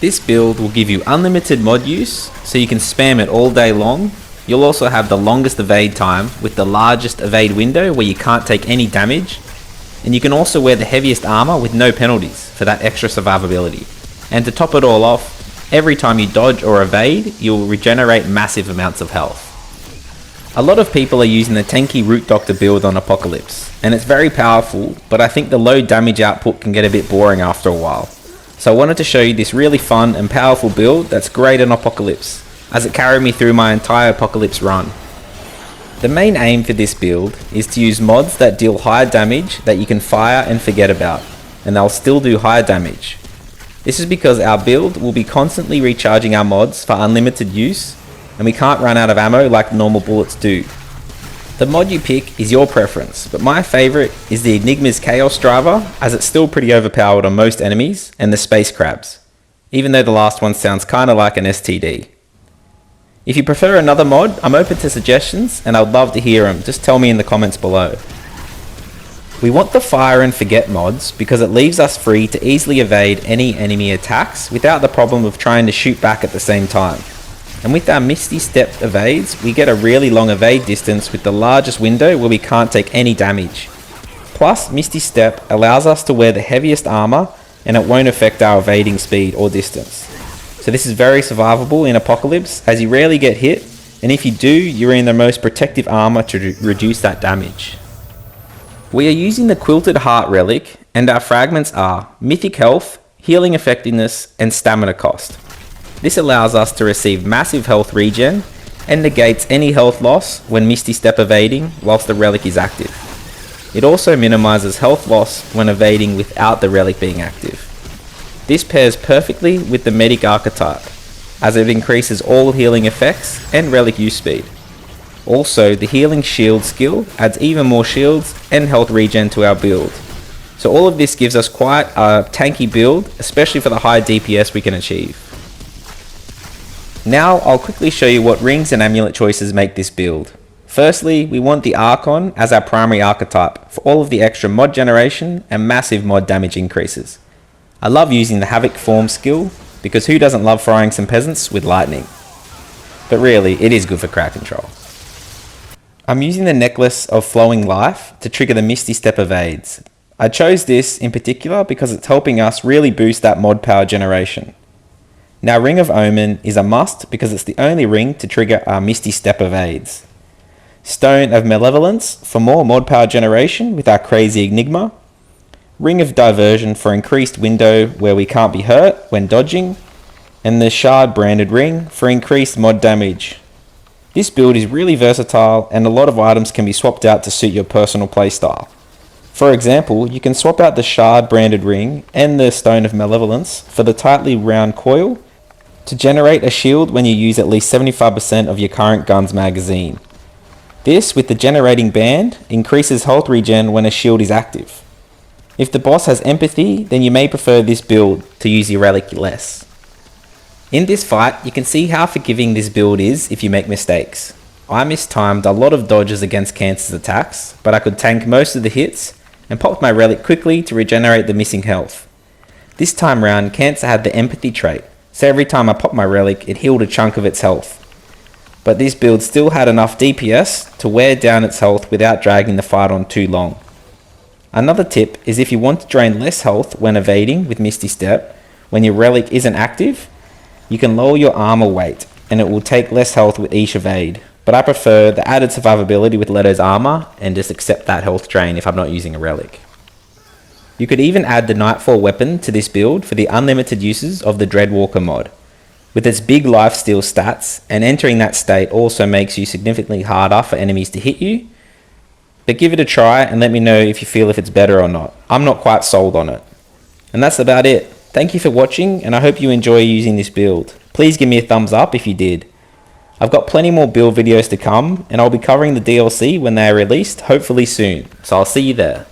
This build will give you unlimited mod use, so you can spam it all day long. You'll also have the longest evade time with the largest evade window where you can't take any damage, and you can also wear the heaviest armor with no penalties for that extra survivability. And to top it all off, every time you dodge or evade, you'll regenerate massive amounts of health. A lot of people are using the tanky Root Doctor build on Apocalypse, and it's very powerful, but I think the low damage output can get a bit boring after a while. So I wanted to show you this really fun and powerful build that's great on Apocalypse, as it carried me through my entire Apocalypse run. The main aim for this build is to use mods that deal higher damage that you can fire and forget about, and they'll still do higher damage. This is because our build will be constantly recharging our mods for unlimited use, and we can't run out of ammo like normal bullets do. The mod you pick is your preference, but my favourite is the Enigma's Chaos Driver, as it's still pretty overpowered on most enemies, and the Space Crabs, even though the last one sounds kinda like an STD. If you prefer another mod, I'm open to suggestions and I'd love to hear them, just tell me in the comments below. We want the Fire and Forget mods because it leaves us free to easily evade any enemy attacks without the problem of trying to shoot back at the same time. And with our Misty Step evades, we get a really long evade distance with the largest window where we can't take any damage. Plus, Misty Step allows us to wear the heaviest armor and it won't affect our evading speed or distance. So this is very survivable in Apocalypse, as you rarely get hit, and if you do, you're in the most protective armor to reduce that damage. We are using the Quilted Heart relic, and our fragments are Mythic Health, Healing Effectiveness, and Stamina Cost. This allows us to receive massive health regen, and negates any health loss when Misty Step evading whilst the relic is active. It also minimises health loss when evading without the relic being active. This pairs perfectly with the Medic archetype, as it increases all healing effects and relic use speed. Also, the Healing Shield skill adds even more shields and health regen to our build. So all of this gives us quite a tanky build, especially for the high DPS we can achieve. Now I'll quickly show you what rings and amulet choices make this build. Firstly, we want the Archon as our primary archetype for all of the extra mod generation and massive mod damage increases. I love using the Havoc Form skill, because who doesn't love frying some peasants with lightning? But really, it is good for crowd control. I'm using the Necklace of Flowing Life to trigger the Misty Step evades. I chose this in particular because it's helping us really boost that mod power generation. Now Ring of Omen is a must because it's the only ring to trigger our Misty Step evades. Stone of Malevolence for more mod power generation with our crazy Enigma. Ring of Diversion for increased window where we can't be hurt when dodging, and the Shard branded ring for increased mod damage. This build is really versatile and a lot of items can be swapped out to suit your personal playstyle. For example, you can swap out the Shard branded ring and the Stone of Malevolence for the tightly round coil to generate a shield when you use at least 75% of your current gun's magazine. This, with the generating band, increases health regen when a shield is active. If the boss has empathy, then you may prefer this build to use your relic less. In this fight, you can see how forgiving this build is if you make mistakes. I mistimed a lot of dodges against Cancer's attacks, but I could tank most of the hits and popped my relic quickly to regenerate the missing health. This time round, Cancer had the empathy trait, so every time I popped my relic, it healed a chunk of its health. But this build still had enough DPS to wear down its health without dragging the fight on too long. Another tip is if you want to drain less health when evading with Misty Step, when your relic isn't active, you can lower your armor weight and it will take less health with each evade. But I prefer the added survivability with Leto's armor and just accept that health drain if I'm not using a relic. You could even add the Nightfall weapon to this build for the unlimited uses of the Dreadwalker mod. With its big lifesteal stats, and entering that state also makes you significantly harder for enemies to hit you. But give it a try and let me know if you feel if it's better or not. I'm not quite sold on it. And that's about it. Thank you for watching and I hope you enjoy using this build. Please give me a thumbs up if you did. I've got plenty more build videos to come and I'll be covering the DLC when they are released, hopefully soon. So I'll see you there.